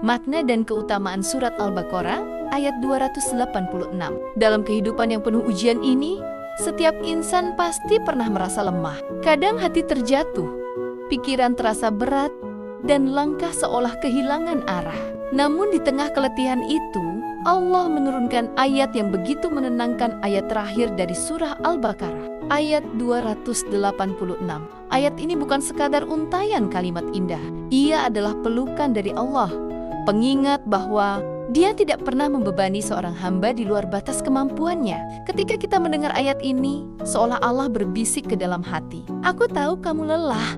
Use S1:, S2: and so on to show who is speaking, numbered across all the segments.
S1: Makna dan keutamaan surat Al-Baqarah ayat 286. Dalam kehidupan yang penuh ujian ini, setiap insan pasti pernah merasa lemah. Kadang hati terjatuh, pikiran terasa berat, dan langkah seolah kehilangan arah. Namun di tengah keletihan itu, Allah menurunkan ayat yang begitu menenangkan, ayat terakhir dari surah Al-Baqarah, ayat 286. Ayat ini bukan sekadar untayan kalimat indah. Ia adalah pelukan dari Allah, pengingat bahwa Dia tidak pernah membebani seorang hamba di luar batas kemampuannya. Ketika kita mendengar ayat ini, seolah Allah berbisik ke dalam hati. Aku tahu kamu lelah,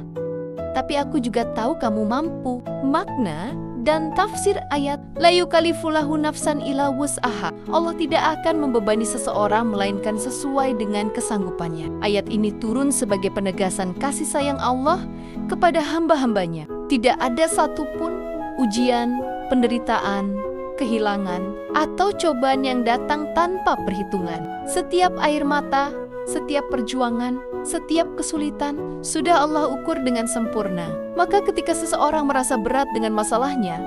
S1: tapi aku juga tahu kamu mampu. Makna dan tafsir ayat, la yukallifullahu nafsan illa wus'aha. Allah tidak akan membebani seseorang melainkan sesuai dengan kesanggupannya. Ayat ini turun sebagai penegasan kasih sayang Allah kepada hamba-hambanya. Tidak ada satupun ujian, penderitaan, kehilangan, atau cobaan yang datang tanpa perhitungan. Setiap air mata, setiap perjuangan, setiap kesulitan sudah Allah ukur dengan sempurna. Maka ketika seseorang merasa berat dengan masalahnya,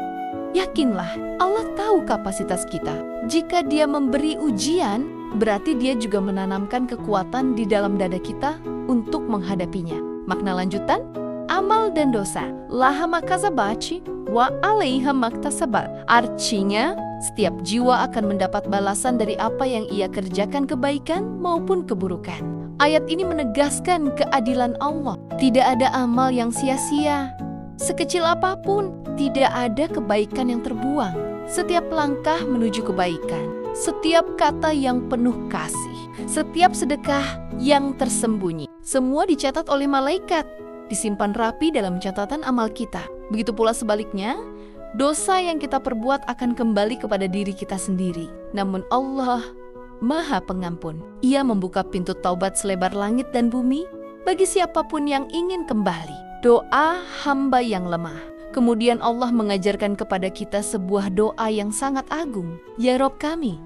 S1: yakinlah Allah tahu kapasitas kita. Jika Dia memberi ujian, berarti Dia juga menanamkan kekuatan di dalam dada kita untuk menghadapinya. Makna lanjutan, amal dan dosa, laha makasabachi wa alaiha maktasabat. Artinya, setiap jiwa akan mendapat balasan dari apa yang ia kerjakan, kebaikan maupun keburukan. Ayat ini menegaskan keadilan Allah. Tidak ada amal yang sia-sia. Sekecil apapun, tidak ada kebaikan yang terbuang. Setiap langkah menuju kebaikan, setiap kata yang penuh kasih, setiap sedekah yang tersembunyi, semua dicatat oleh malaikat, disimpan rapi dalam catatan amal kita. Begitu pula sebaliknya, dosa yang kita perbuat akan kembali kepada diri kita sendiri. Namun Allah Maha Pengampun. Ia membuka pintu taubat selebar langit dan bumi bagi siapapun yang ingin kembali. Doa hamba yang lemah. Kemudian Allah mengajarkan kepada kita sebuah doa yang sangat agung. Ya Rob kami,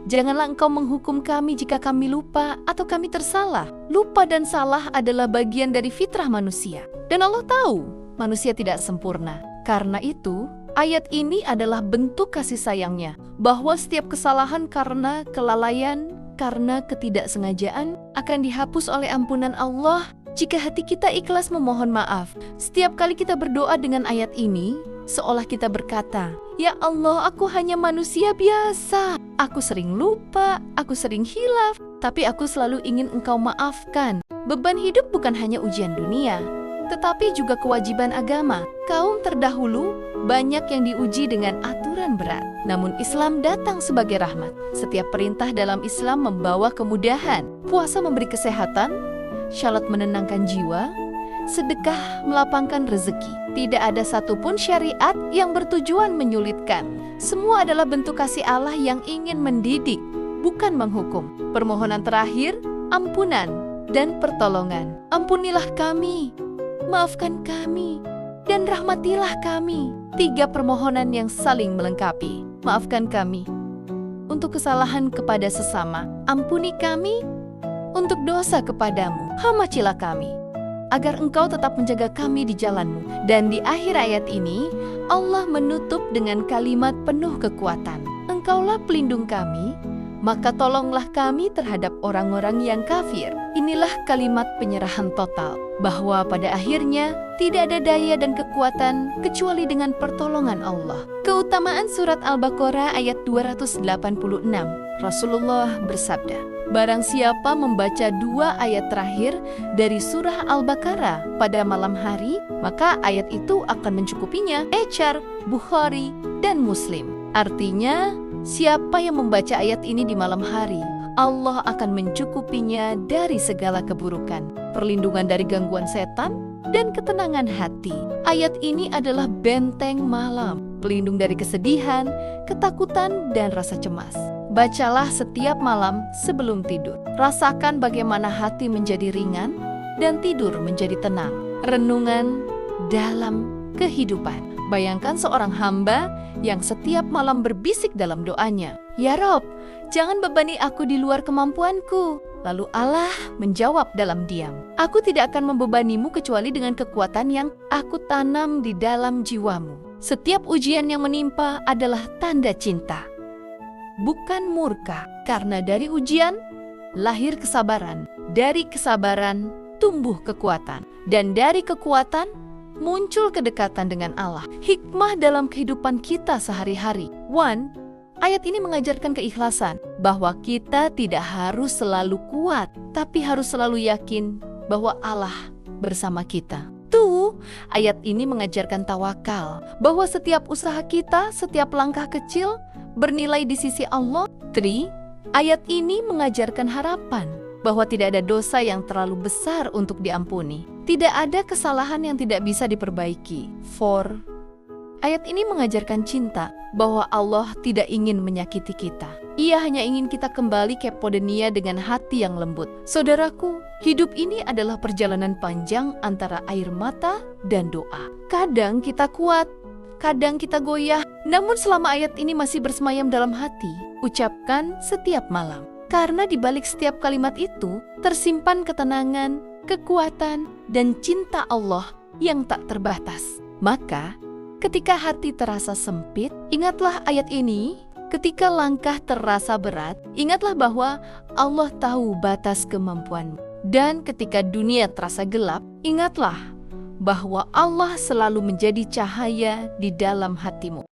S1: janganlah Engkau menghukum kami jika kami lupa atau kami tersalah. Lupa dan salah adalah bagian dari fitrah manusia. Dan Allah tahu manusia tidak sempurna. Karena itu, ayat ini adalah bentuk kasih sayangnya, bahwa setiap kesalahan karena kelalaian, karena ketidaksengajaan akan dihapus oleh ampunan Allah jika hati kita ikhlas memohon maaf. Setiap kali kita berdoa dengan ayat ini, seolah kita berkata, ya Allah, aku hanya manusia biasa. Aku sering lupa, aku sering hilaf, tapi aku selalu ingin Engkau maafkan. Beban hidup bukan hanya ujian dunia, tetapi juga kewajiban agama. Kaum terdahulu banyak yang diuji dengan aturan berat. Namun Islam datang sebagai rahmat. Setiap perintah dalam Islam membawa kemudahan. Puasa memberi kesehatan, syalat menenangkan jiwa, sedekah melapangkan rezeki. Tidak ada satupun syariat yang bertujuan menyulitkan. Semua adalah bentuk kasih Allah yang ingin mendidik, bukan menghukum. Permohonan terakhir, ampunan dan pertolongan. Ampunilah kami, maafkan kami, dan rahmatilah kami. 3 permohonan yang saling melengkapi. Maafkan kami untuk kesalahan kepada sesama. Ampuni kami untuk dosa kepadamu. Hamachilah kami, agar Engkau tetap menjaga kami di jalan-Mu. Dan di akhir ayat ini, Allah menutup dengan kalimat penuh kekuatan. Engkaulah pelindung kami, maka tolonglah kami terhadap orang-orang yang kafir. Inilah kalimat penyerahan total, bahwa pada akhirnya tidak ada daya dan kekuatan kecuali dengan pertolongan Allah. Keutamaan surat Al-Baqarah ayat 286. Rasulullah bersabda, barang siapa membaca 2 ayat terakhir dari surah Al-Baqarah pada malam hari, maka ayat itu akan mencukupinya. Ecar, Bukhari, dan Muslim. Artinya, siapa yang membaca ayat ini di malam hari, Allah akan mencukupinya dari segala keburukan, perlindungan dari gangguan setan, dan ketenangan hati. Ayat ini adalah benteng malam, pelindung dari kesedihan, ketakutan, dan rasa cemas. Bacalah setiap malam sebelum tidur. Rasakan bagaimana hati menjadi ringan dan tidur menjadi tenang. Renungan dalam kehidupan. Bayangkan seorang hamba yang setiap malam berbisik dalam doanya, ya Rob, jangan bebani aku di luar kemampuanku. Lalu Allah menjawab dalam diam, aku tidak akan membebanimu kecuali dengan kekuatan yang aku tanam di dalam jiwamu. Setiap ujian yang menimpa adalah tanda cinta, bukan murka. Karena dari ujian lahir kesabaran, dari kesabaran tumbuh kekuatan, dan dari kekuatan muncul kedekatan dengan Allah. Hikmah dalam kehidupan kita sehari-hari. 1. Ayat ini mengajarkan keikhlasan, bahwa kita tidak harus selalu kuat, tapi harus selalu yakin bahwa Allah bersama kita. 2. Ayat ini mengajarkan tawakal, bahwa setiap usaha kita, setiap langkah kecil bernilai di sisi Allah. 3. Ayat ini mengajarkan harapan, bahwa tidak ada dosa yang terlalu besar untuk diampuni. Tidak ada kesalahan yang tidak bisa diperbaiki. 4. Ayat ini mengajarkan cinta, bahwa Allah tidak ingin menyakiti kita. Ia hanya ingin kita kembali ke Podenia dengan hati yang lembut. Saudaraku, hidup ini adalah perjalanan panjang antara air mata dan doa. Kadang kita kuat, kadang kita goyah, namun selama ayat ini masih bersemayam dalam hati, ucapkan setiap malam. Karena di balik setiap kalimat itu tersimpan ketenangan, kekuatan, dan cinta Allah yang tak terbatas. Maka, ketika hati terasa sempit, ingatlah ayat ini. Ketika langkah terasa berat, ingatlah bahwa Allah tahu batas kemampuanmu. Dan ketika dunia terasa gelap, ingatlah bahwa Allah selalu menjadi cahaya di dalam hatimu.